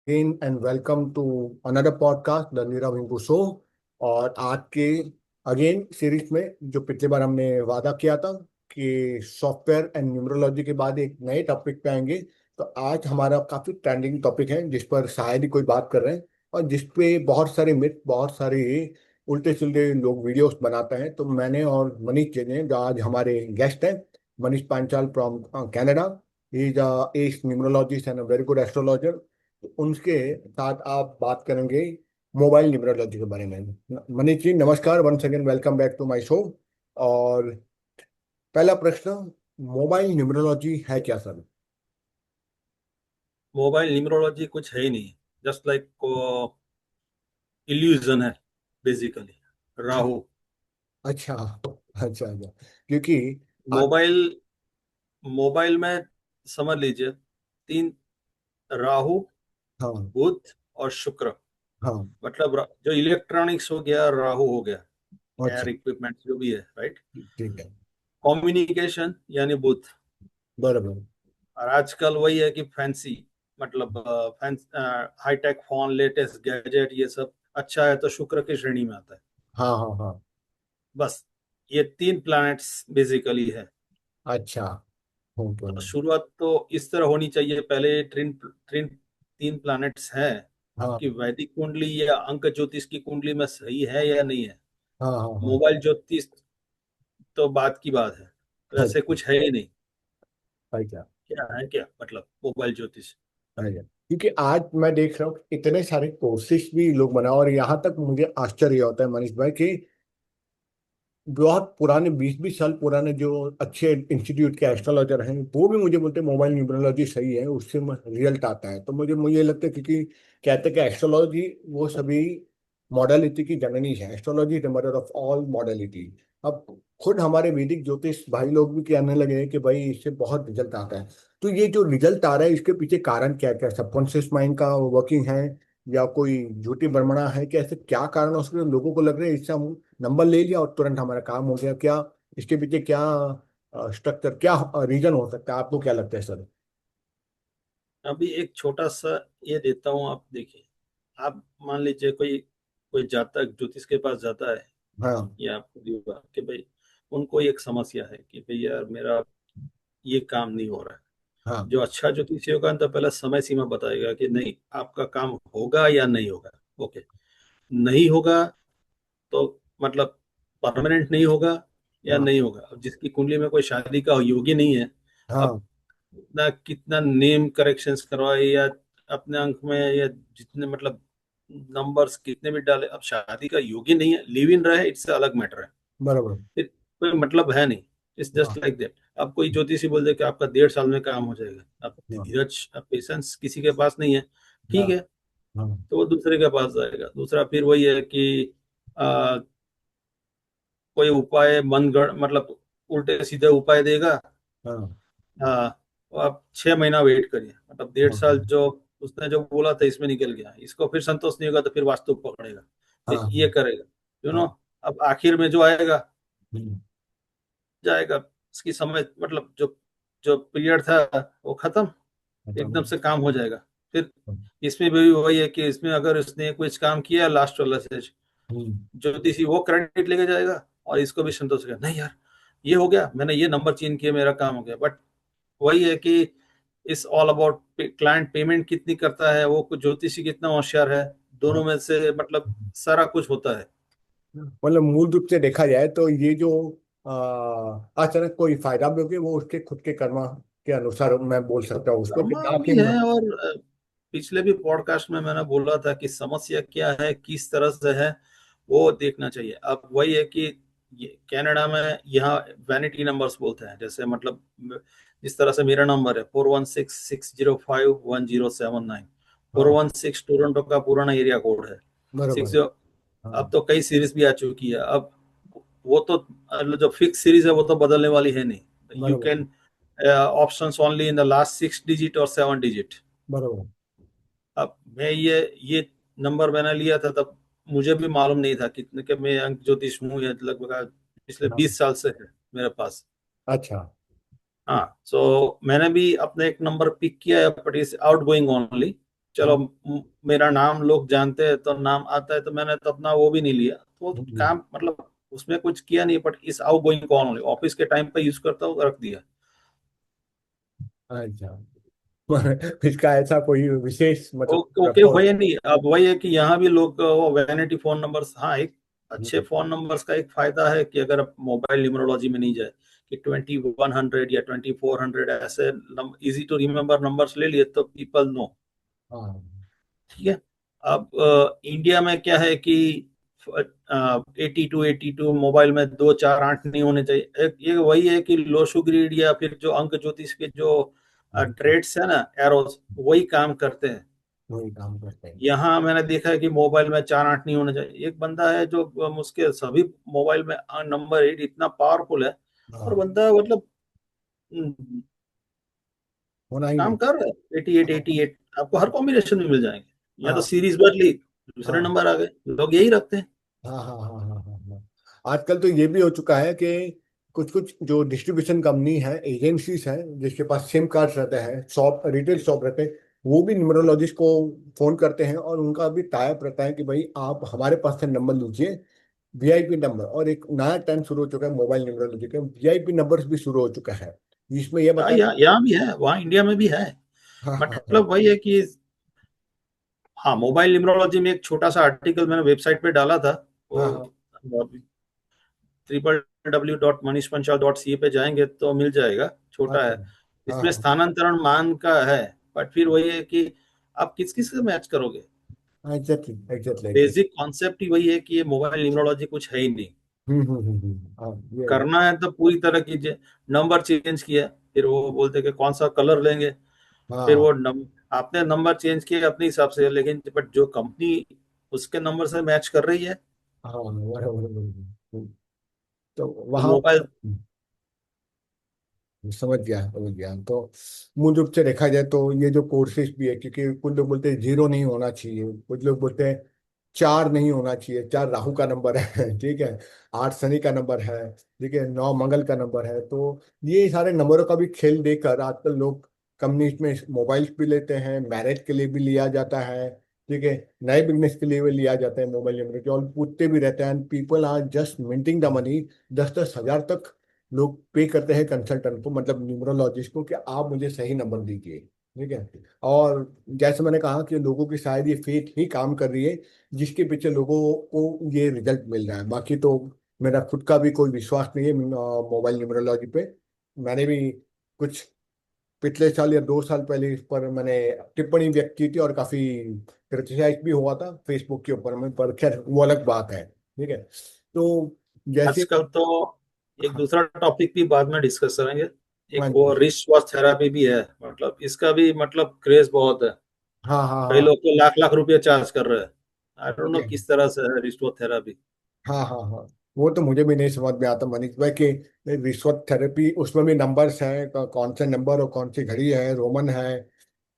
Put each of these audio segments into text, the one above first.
Again and welcome to another podcast, The Nirav Rinku show. और आज के अगेन सीरीज में जो पिछली बार हमने वादा किया था कि सॉफ्टवेयर एंड न्यूमरोलॉजी के बाद एक नए टॉपिक पे आएंगे। तो आज हमारा काफी ट्रेंडिंग टॉपिक है जिस पर शायद ही कोई बात कर रहे हैं और जिस पे बहुत सारे मिथ, बहुत सारे उल्टे सुलटे लोग वीडियोस बनाते हैं। तो मैंने और मनीष जी ने, जो आज हमारे गेस्ट हैं, Manish Panchal from Canada, he is a numerologist and a very good astrologer. तो उनके साथ आप बात करेंगे मोबाइल न्यूमरोलॉजी के बारे में। मनीष जी नमस्कार, once again welcome back to my show. और पहला प्रश्न, मोबाइल न्यूमरोलॉजी है क्या सर? मोबाइल न्यूमरोलॉजी कुछ है ही नहीं। जस्ट लाइक इल्यूजन है बेसिकली। राहु। अच्छा अच्छा अच्छा। क्योंकि आज, मोबाइल मोबाइल में समझ लीजिए तीन: राहु, हाँ बुध और शुक्र। हाँ, मतलब जो इलेक्ट्रॉनिक्स हो गया राहु हो गया, अच्छा, एयर इक्विपमेंट जो भी है, राइट। ठीक है, कम्युनिकेशन यानी बुध। बराबर। और आजकल वही है कि फैंसी, मतलब हाईटेक फोन, लेटेस्ट गैजेट, ये सब अच्छा है तो शुक्र की श्रेणी में आता है। हाँ हाँ हाँ, बस ये तीन प्लैनेट्स बेसिकली है। अच्छा, ओके, तो शुरुआत तो इस तरह होनी चाहिए। पहले ट्रिन ट्रिन तीन प्लैनेट्स हैं हाँ कि वैदिक कुंडली या अंक ज्योतिष की कुंडली में सही है या नहीं है। हाँ हाँ हाँ, मोबाइल ज्योतिष तो बात की बात है, वैसे अच्छा कुछ है ही नहीं। अच्छा क्या है, क्या मतलब मोबाइल ज्योतिष। अच्छा। क्योंकि आज मैं देख रहा हूँ इतने सारे कोर्सेज भी लोग बना, और यहाँ तक मुझे आश्चर्य होता है मनीष भाई कि बहुत पुराने 20-20 साल पुराने जो अच्छे इंस्टीट्यूट के एस्ट्रोलॉजर हैं वो भी मुझे बोलते हैं मोबाइल न्यूमरोलॉजी सही है, उससे रिजल्ट आता है। तो मुझे मुझे लगता है, क्योंकि कहते हैं कि एस्ट्रोलॉजी वो सभी मॉडलिटी की जननी है, astrology the mother of all modality. अब खुद हमारे वैदिक ज्योतिष भाई लोग भी कहने लगे हैं कि भाई इससे बहुत रिजल्ट आता है। तो ये जो रिजल्ट आ रहा है इसके पीछे कारण क्या क्या, सबकॉन्शियस माइंड का वर्किंग है या कोई झूठी भ्रमणा है, कि ऐसे क्या कारण है उसके लोगों को लग रहा है इससे हम नंबर ले लिया और तुरंत हमारा काम हो गया? क्या इसके पीछे क्या स्ट्रक्चर, क्या रीजन हो सकता है? आपको क्या लगता है सर? अभी एक छोटा सा ये देता हूँ, आप देखिए। आप मान लीजिए कोई कोई जातक ज्योतिष के पास जाता है हाँ या परिवार के भाई, उनको एक समस्या है कि भाई यार मेरा ये काम नहीं हो रहा है। हाँ जो अच्छा ज्योतिषी होगा तो पहले समय सीमा बताएगा कि नहीं आपका काम होगा या नहीं होगा। ओके, नहीं होगा तो मतलब परमानेंट नहीं होगा या हाँ नहीं होगा। अब जिसकी कुंडली में कोई शादी का योग्य नहीं है, अब हाँ कितना कितना नेम करेक्शंस करवाए या अपने अंक में या जितने मतलब नंबर्स कितने भी डाले, अब शादी का योग्य नहीं है, लिव इन रहे, इससे अलग मैटर है। बराबर, फिर कोई मतलब है नहीं। इट्स जस्ट हाँ लाइक दैट। अब कोई ज्योतिषी बोल दे कि आपका 1.5 साल में काम हो जाएगा, अब हाँ धीरज, अब पेशेंस किसी के पास नहीं है, हाँ ठीक है, हाँ तो वो दूसरे के पास जाएगा। दूसरा फिर वही है कि आ, कोई उपाय मन गढ़ मतलब उल्टे सीधे उपाय देगा। हाँ हाँ, तो आप 6 महीना वेट करिए, मतलब 1.5 साल हाँ जो उसने जो बोला था इसमें निकल गया, इसको फिर संतोष नहीं होगा तो फिर वास्तु पकड़ेगा, फिर हाँ ये करेगा, यू नो। हाँ, अब आखिर में जो आएगा हम्म, जाएगा। इसकी समय मतलब जो जो पीरियड था वो खत्म, एकदम बताओ। से काम हो जाएगा। फिर इसमें भी वही है कि इसमें अगर उसने कुछ काम किया लास्ट वाला स्टेज, हम्म, ज्योतिषी वो क्रेडिट लेके जाएगा और इसको भी संतोष होगा, नहीं यार ये हो गया, मैंने ये नंबर चेंज किया, मेरा काम हो गया। बट वही है कि इस ऑल अबाउट क्लाइंट पेमेंट कितनी करता है, वो कुछ ज्योतिषी कितना होशियार है, हाँ। दोनों में से मतलब सारा कुछ होता है। मतलब मूल रूप से देखा जाए तो ये जो अचानक कोई फायदा भी हो गया वो उसके खुद के कर्मा के अनुसार, मैं बोल सकता हूँ उसको कि रमा ना कि भी है। और पिछले भी पॉडकास्ट में मैंने बोला था कि समस्या क्या है, किस तरह से है, वो देखना चाहिए। अब वही है कि कनाडा में यहाँ वैनिटी नंबर्स बोलते हैं, जैसे मतलब जिस तरह से मेरा नंबर है 4166051079। फोर हाँ, वन सिक्स टोरंटो का पुराना एरिया कोड है। बराबर, 60। अब हाँ तो कई सीरीज भी आ चुकी है। अब वो तो जो फिक्स सीरीज है वो तो बदलने वाली है नहीं। यू बराबर can options only in the last 6 digit और 7 डिजिट। बराबर, अब मैं ये नंबर मैंने लिया था तब मुझे भी मालूम नहीं था कितने के मैं अंक ज्योतिष हूँ, या लगभग पिछले हाँ, 20 साल से है मेरे पास। अच्छा, हाँ, सो मैंने भी अपने एक नंबर पिक किया है, but is out going only. चलो हाँ। मेरा नाम लोग जानते हैं तो नाम आता है, तो मैंने तो अपना वो भी नहीं लिया, तो हम्म, काम मतलब उसमें कुछ किया नहीं, बट इस आउट गोइंग कॉल ऑफिस के टाइम पे यूज करता हूँ, रख दिया। अच्छा। इसका ऐसा कोई विशेष मतलब ओके ओके, रखो। वही नहीं, अब वही है कि यहाँ भी लोग वो वैनिटी फोन नंबर्स, हाँ एक अच्छे हम्म, फोन नंबर्स का एक फायदा है कि अगर आप मोबाइल न्यूमरोलॉजी में नहीं जाए कि 2100 या 2400 ऐसे इजी टू रिमेम्बर नंबर्स ले लिए तो पीपल नो। हाँ ठीक है। अब इंडिया में क्या है कि 82 मोबाइल में 2 4 8 नहीं होने चाहिए। एक ये वही है कि लोशु ग्रीड या फिर जो अंक ज्योतिष के जो हम्म, ट्रेड्स है ना, एरोस, वही काम करते हैं। वही काम करते हैं। यहाँ मैंने देखा है कि मोबाइल में 4 8 नहीं होने चाहिए। एक बंदा है जो उसके सभी मोबाइल में नंबर 8 इतना पावरफुल है, और हाँ, बंदा मतलब होना ही काम नहीं। कर रहा है। 88 88 आपको हर कॉम्बिनेशन में मिल जाएंगे। यहाँ तो हाँ सीरीज बदली, दूसरे हाँ नंबर आ गए, लोग यही रखते हैं। हाँ हाँ हाँ हाँ हाँ हाँ। आजकल तो ये भी हो चुका है कि कुछ कुछ जो डिस्ट्रीब्यूशन कंपनी है, एजेंसीज हैं, जिसके पास सिम कार्ड रहते हैं, शॉप, रिटेल शॉप रहते हैं, वो भी न्यूमरोलॉजिस्ट को फोन करते हैं और उनका भी टाइप रहता है कि भाई आप हमारे पास से नंबर लीजिए, वीआईपी नंबर। और एक नया ट्रेंड शुरू हो चुका है मोबाइल न्यूमरोलॉजी का, वीआईपी नंबर्स भी शुरू हो चुका है, जिसमें ये हाँ, बता। यहाँ भी है, वहाँ इंडिया में भी है। हाँ हाँ हाँ मतलब वही है कि हाँ, मोबाइल न्यूमरोलॉजी में एक छोटा सा आर्टिकल मैंने वेबसाइट पे डाला था। वो हाँ हाँ। www.manishpanchal.ca पे जाएंगे तो मिल जाएगा, छोटा अच्छा। है। हाँ इसमें हाँ। स्थानांतरण मान का है, बट फिर वही है कि आप किस किस से मैच करोगे। Exactly exactly exactly. Basic concept ही वही है कि ये मोबाइल न्यूमरोलॉजी कुछ है ही नहीं। हाँ ये। करना है तो पूरी तरह की नंबर चेंज किया, फिर वो बोलते कि कौन सा कलर लेंगे, फिर हाँ वो आपने नंबर चेंज किए अपने हिसाब से, लेकिन बट जो कंपनी उसके नंबर से मैच कर रही है, हाँ बराबर बराबर। तो तो वहाँ मोबाइल। समझ गया। तो मूल रूप से देखा जाए तो ये जो कोर्सेज भी है, क्योंकि कुछ लोग बोलते हैं जीरो नहीं होना चाहिए, कुछ लोग बोलते हैं चार नहीं होना चाहिए, चार राहु का नंबर है ठीक है, आठ शनि का नंबर है, ठीक है, नौ मंगल का नंबर है। तो ये सारे नंबरों का भी खेल देकर आजकल लोग कंपनीज में मोबाइल्स भी लेते हैं, मैरिज के लिए भी लिया जाता है, ठीक है, नए बिजनेस के लिए भी लिया जाता है मोबाइल नंबर, और पूछते भी रहते हैं, people are just minting the money. 10-10 हजार तक लोग पे करते हैं कंसल्टेंट को, मतलब न्यूमरोलॉजिस्ट को, कि आप मुझे सही नंबर दीजिए, ठीक है। और जैसे मैंने कहा कि लोगों की शायद ये फेथ ही काम कर रही है, जिसके पीछे लोगों को ये रिजल्ट मिल रहा है। बाकी तो मेरा खुद का भी कोई विश्वास नहीं है मोबाइल न्यूमरोलॉजी पे। मैंने भी कुछ पिछले साल या 2 साल पहले इस पर मैंने टिप्पणी व्यक्त की थी, और काफी क्रिटिसाइज भी हुआ था फेसबुक के ऊपर में, पर खैर वो अलग बात है, ठीक है। तो जैसे। आजकल तो एक हाँ दूसरा टॉपिक भी बाद में डिस्कस करेंगे। एक हाँ वो जी। रिस्ट वॉच थेरापी भी है, मतलब इसका भी मतलब क्रेज बहुत है। हाँ हाँ कई हाँ। लोग तो लाख लाख रुपए चार्ज कर रहे हैं। I don't know okay. किस तरह से है रिस्ट वॉच थेरापी। हाँ हाँ हाँ। वो तो मुझे भी नहीं समझ में आता मनीष भाई कि रिश्वत थेरेपी, उसमें भी नंबर्स हैं, कौन से नंबर और कौन सी घड़ी है, रोमन है,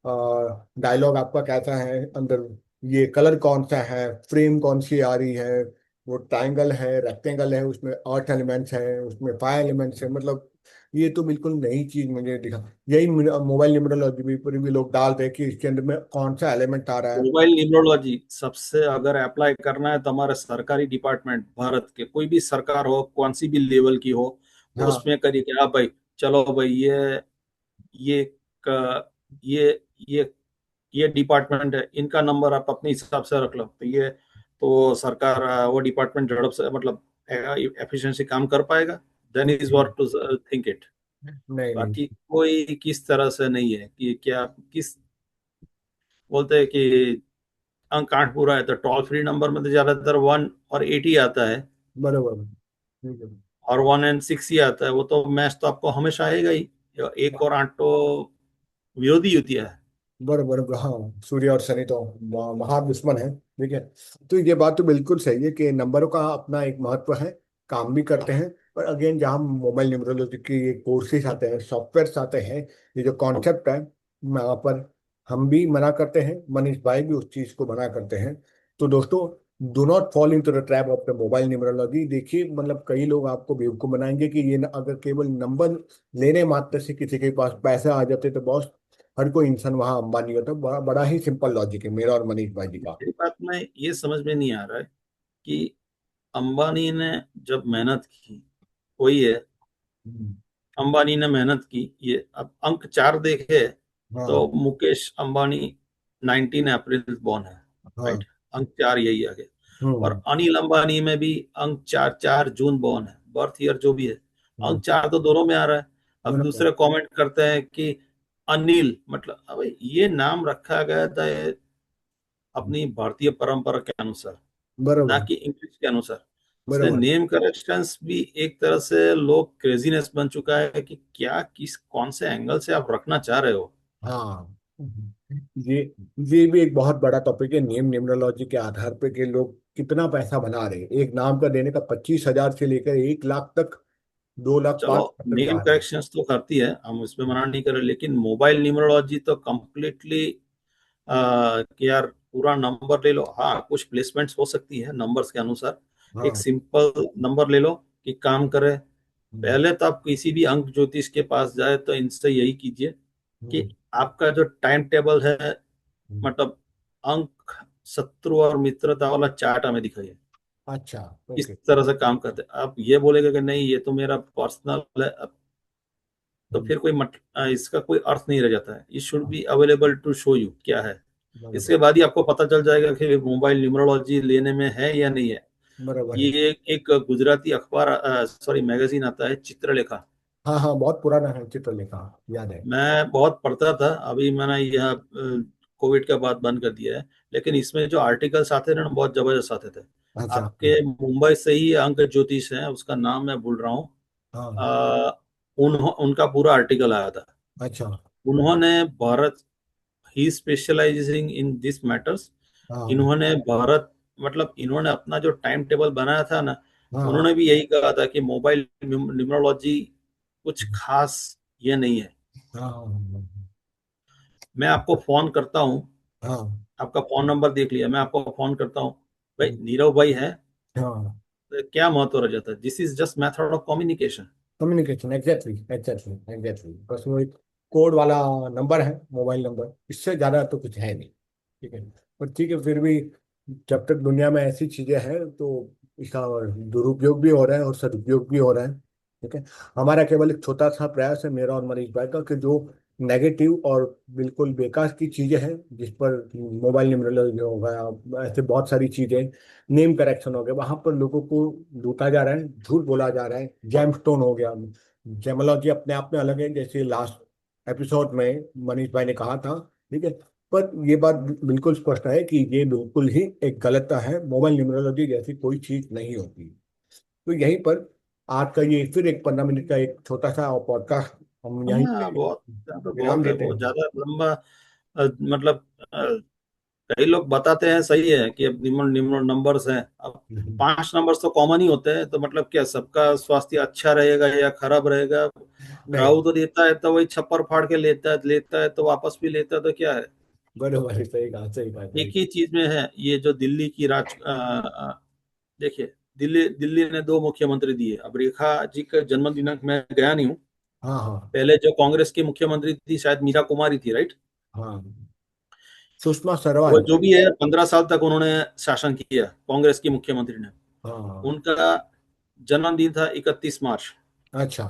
डायलॉग आपका कैसा है अंदर, ये कलर कौन सा है, फ्रेम कौन सी आ रही है, वो ट्राइंगल है, रेक्टेंगल है, उसमें 8 एलिमेंट्स हैं, उसमें 5 एलिमेंट्स हैं, मतलब ये तो बिल्कुल नई चीज मुझे दिखा। यही मोबाइल न्यूमरोलॉजी भी पर भी लोग डाल रहे हैं कि इसके अंदर में कौन सा एलिमेंट आ रहा है। मोबाइल न्यूमरोलॉजी सबसे अगर अप्लाई करना है तो हमारे सरकारी डिपार्टमेंट, भारत के कोई भी सरकार हो, कौन सी भी लेवल की हो, हाँ उसमें करिए कि आप भाई, चलो भाई ये क, ये ये डिपार्टमेंट है, इनका नंबर आप अपने हिसाब से रख लो, तो ये तो सरकार वो डिपार्टमेंट झड़प से मतलब एफिशिएंसी काम कर पाएगा। Then is what to think it. नहीं नहीं। बाकी कोई किस तरह से नहीं है कि क्या किस बोलते हैं कि अंक आठ पूरा है तो टोल फ्री नंबर में तो ज्यादातर 1 और 8 ही आता है, बरोबर। ठीक है। और 1 और 6 ही आता है। वो तो मैच तो आपको हमेशा आएगा ही। 1 और 8 तो विरोधी युतियां है। बरोबर हाँ, सूर्य और शनि तो महादुश्मन है, ठीक है। तो ये बात तो बिल्कुल सही है कि नंबरों का अपना एक महत्व है, काम भी करते हैं। पर अगेन, जहाँ मोबाइल न्यूमरोलॉजी के कोर्सेज आते हैं, सॉफ्टवेयर आते हैं, ये जो कॉन्सेप्ट है, वहाँ पर हम भी मना करते हैं, मनीष भाई भी उस चीज को मना करते हैं। तो दोस्तों, do not fall into the trap of the mobile numerology. देखिए, मतलब कई लोग आपको बेवकूफ बनाएंगे कि ये अगर केवल नंबर लेने मात्र से किसी के पास पैसे आ जाते तो बॉस हर कोई इंसान वहां अंबानी होता है। बड़ा बड़ा ही सिंपल लॉजिक है मेरा और मनीष भाई जी का। मेरी बात में ये समझ में नहीं आ रहा है कि अंबानी ने जब मेहनत की, वही है, हम्म, अंबानी ने मेहनत की, ये अब अंक 4 देखे तो हाँ मुकेश अंबानी 19 अप्रैल बॉर्न है, हाँ। राइट। अंक 4 यही आ गया। और हम्म। अनिल अंबानी में भी अंक 4, 4 जून बॉर्न है, बर्थ ईयर जो भी है, हम्म, अंक 4 तो दोनों में आ रहा है। अब दोनों का। दूसरे कमेंट करते हैं कि अनिल, मतलब अब ये नाम रखा गया था ये अपनी भारतीय परंपरा के अनुसार, ना बरोबर। कि इंग्लिश के अनुसार। इसलिए बरोबर। नेम करेक्शंस भी एक तरह से लोग क्रेजीनेस बन चुका है कि क्या, किस कौन से एंगल से आप रखना चाह रहे हो। हाँ। ये ये भी एक बहुत बड़ा टॉपिक है, नेम न्यूमरोलॉजी के आधार पे कि लोग कितना पैसा बना रहे हैं। एक नाम का देने का 25,000 से लेकर 1 लाख तक, 2 लाख, चलो, 5 लाख तक नेम जा रहे हैं। करेक्शंस तो करती है, हम इसमें मना नहीं कर रहे, लेकिन मोबाइल न्यूमरोलॉजी तो कम्प्लीटली कि यार पूरा नंबर ले लो। हाँ, कुछ प्लेसमेंट्स हो सकती है नंबर्स के अनुसार। एक हाँ। सिंपल नंबर ले लो कि काम करे। हम्म, पहले तो आप किसी भी अंक ज्योतिष के पास जाए तो इनसे यही कीजिए कि हम्म, आपका जो टाइम टेबल है, हम्म। मतलब अंक, शत्रु और मित्रता वाला चार्ट हमें दिखाइए। अच्छा। इस ओके। तरह से काम करते हैं। आप ये बोलेगा कि नहीं ये तो मेरा पर्सनल है, तो हम्म, फिर इसका कोई अर्थ नहीं रह जाता है। इट शुड हाँ, be available to show you क्या है। बरोबर। इसके बाद ही आपको पता चल जाएगा कि मोबाइल न्यूमरोलॉजी लेने में है या नहीं है। बरोबर है। ये एक गुजराती अखबार, सॉरी मैगजीन आता है, चित्रलेखा। हाँ हाँ, बहुत पुराना है चित्रलेखा, याद है। मैं बहुत पढ़ता था, अभी मैंने यह कोविड के बाद बंद कर दिया है। लेकिन इसमें जो आर्टिकल्स आते थे ना, बहुत जबरदस्त आते थे। अच्छा। आपके मुंबई से ही अंक ज्योतिष है, उसका नाम मैं भूल रहा हूँ। हाँ। अ, उनका पूरा आर्टिकल आया था। अच्छा। उन्होंने भारत, ही स्पेशलाइजिंग इन दिस मैटर्स। हाँ इन्होंने भारत, मतलब इन्होंने अपना जो टाइम टेबल बनाया था ना, हाँ उन्होंने भी यही कहा था कि मोबाइल न्यूमरोलॉजी कुछ खास ये नहीं है। हाँ मैं आपको फोन करता हूँ, हाँ आपका फोन नंबर देख लिया, मैं आपको फोन करता हूँ, भाई हाँ नीरव भाई है, हाँ। तो क्या महत्व रह जाता है? This is just method of communication. Communication, exactly exactly exactly, बस वो एक कोड वाला नंबर है, मोबाइल नंबर, इससे ज्यादा तो कुछ है नहीं। ठीक है। पर ठीक है, फिर भी जब तक दुनिया में ऐसी चीजें हैं तो इसका दुरुपयोग भी हो रहा है और सदुपयोग भी हो रहा है। ठीक है। हमारा केवल एक छोटा सा प्रयास है, मेरा और मनीष भाई का, कि जो नेगेटिव और बिल्कुल बेकार की चीजें हैं, जिस पर मोबाइल न्यूमरोलॉजी हो गया, ऐसे बहुत सारी चीजें, नेम करेक्शन हो गया, वहां पर लोगों को लूटा जा रहा है, झूठ बोला जा रहा है। जेमस्टोन हो गया, जेमोलॉजी अपने आप में अलग है, जैसे लास्ट एपिसोड में मनीष भाई ने कहा था। ठीक है। पर ये बात बिल्कुल स्पष्ट है कि ये बिल्कुल ही एक गलत है, मोबाइल न्यूमरोलॉजी जैसी कोई चीज नहीं होती। तो यहीं पर आज का ये फिर एक 15 मिनट का एक छोटा सा पॉडकास्ट हम यहीं हाँ, पे बहुत तो विराम बहुत है, देते बहुत हैं। ज्यादा लंबा। मतलब कई लोग बताते हैं सही है कि अब निम्न निम्न नंबर्स हैं। अब 5 नंबर्स तो कॉमन ही होते हैं, तो मतलब क्या सबका स्वास्थ्य अच्छा रहेगा या खराब रहेगा? नहीं। राहु तो देता है तो वही छप्पर फाड़ के लेता है तो वापस भी लेता है, तो क्या है? बरोबर है, सही कहा, सही कहा एक भाई। ही चीज में है ये जो दिल्ली की देखिए, दिल्ली दिल्ली ने 2 मुख्यमंत्री दिए। अब रेखा जी का जन्म दिनांक मैं गया नहीं हूँ। हाँ हाँ पहले जो कांग्रेस की मुख्यमंत्री थी, शायद मीरा कुमारी थी, राइट। हाँ। सुषमा वो सरवाल। जो भी है, 15 साल तक उन्होंने शासन किया, कांग्रेस की मुख्यमंत्री ने। हाँ। उनका जन्मदिन था 31 मार्च। अच्छा।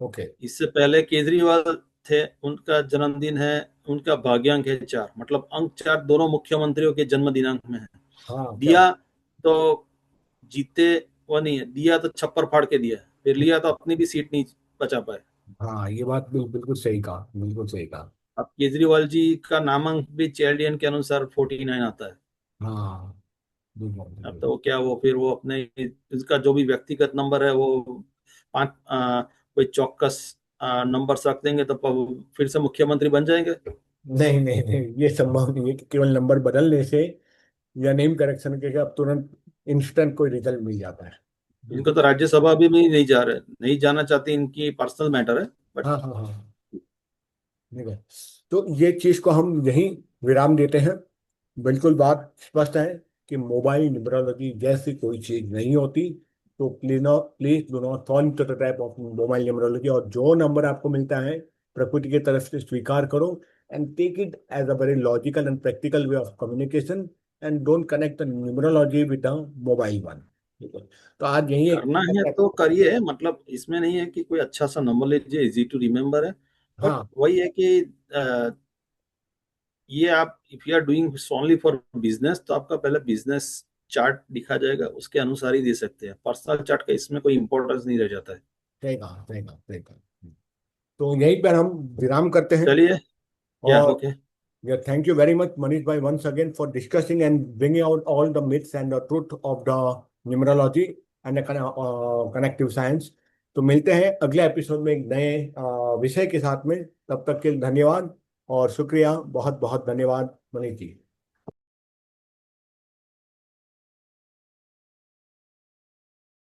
ओके। इससे पहले केजरीवाल थे, उनका जन्मदिन है, उनका भाग्यांक है 4, मतलब अंक 4 दोनों मुख्यमंत्रियों के जन्म दिनांक में है। हाँ क्या। दिया तो जीते, वो नहीं है, दिया तो छप्पर फाड़ के दिया, फिर लिया तो अपनी भी सीट नहीं बचा पाए। हाँ, ये बात बिल्कुल सही कहा, बिल्कुल सही कहा। अब केजरीवाल जी का नामांक भी चेल्डियन के अनुसार 49 आता है। हाँ। बिल्कुल अब बिल्कुल। तो क्या, वो फिर वो अपने, इसका जो भी व्यक्तिगत नंबर है वो पांच, कोई चौकस नंबर रख देंगे तो फिर से मुख्यमंत्री बन जाएंगे। नहीं नहीं नहीं, ये संभव नहीं है कि केवल नंबर बदलने से या नेम करेक्शन के अब तुरंत इंस्टेंट कोई रिजल्ट मिल जाता है। इनको बिल्कुल। तो राज्यसभा भी नहीं जा रहे, नहीं जाना चाहते, इनकी पर्सनल मैटर है, बट हाँ हाँ हाँ। ठीक है। तो ये चीज को हम यहीं विराम देते हैं। बिल्कुल बात स्पष्ट है कि मोबाइल न्यूमरोलॉजी जैसी कोई चीज नहीं होती। तो please do not fall to the trap of mobile numerology, और जो नंबर आपको मिलता है प्रकृति की तरफ से स्वीकार करो। and take it as a very logical and practical way of communication, and don't connect the numerology with the mobile one. ठीक है, तो आज यही एक करना है तो करिए, मतलब इसमें नहीं है कि कोई अच्छा सा नंबर लीजिए, इजी टू रिमेम्बर है। बट हाँ वही है कि ये आप if you are doing only for business, तो आपका पहले बिजनेस चार्ट दिखा जाएगा, उसके अनुसार ही दे सकते हैं। पर्सनल चार्ट का इसमें कोई इंपॉर्टेंस नहीं रह जाता है। सही कहा सही कहा सही कहा। तो यहीं पर हम विराम करते हैं। चलिए, या और okay. yeah, thank you very much, Manish bhai, once again for discussing and bringing out all the myths and the truth of the numerology and the connective science. तो मिलते हैं अगले एपिसोड में एक नए विषय के साथ में। तब तक के लिए धन्यवाद और शुक्रिया, बहुत बहुत धन्यवाद मनीष जी।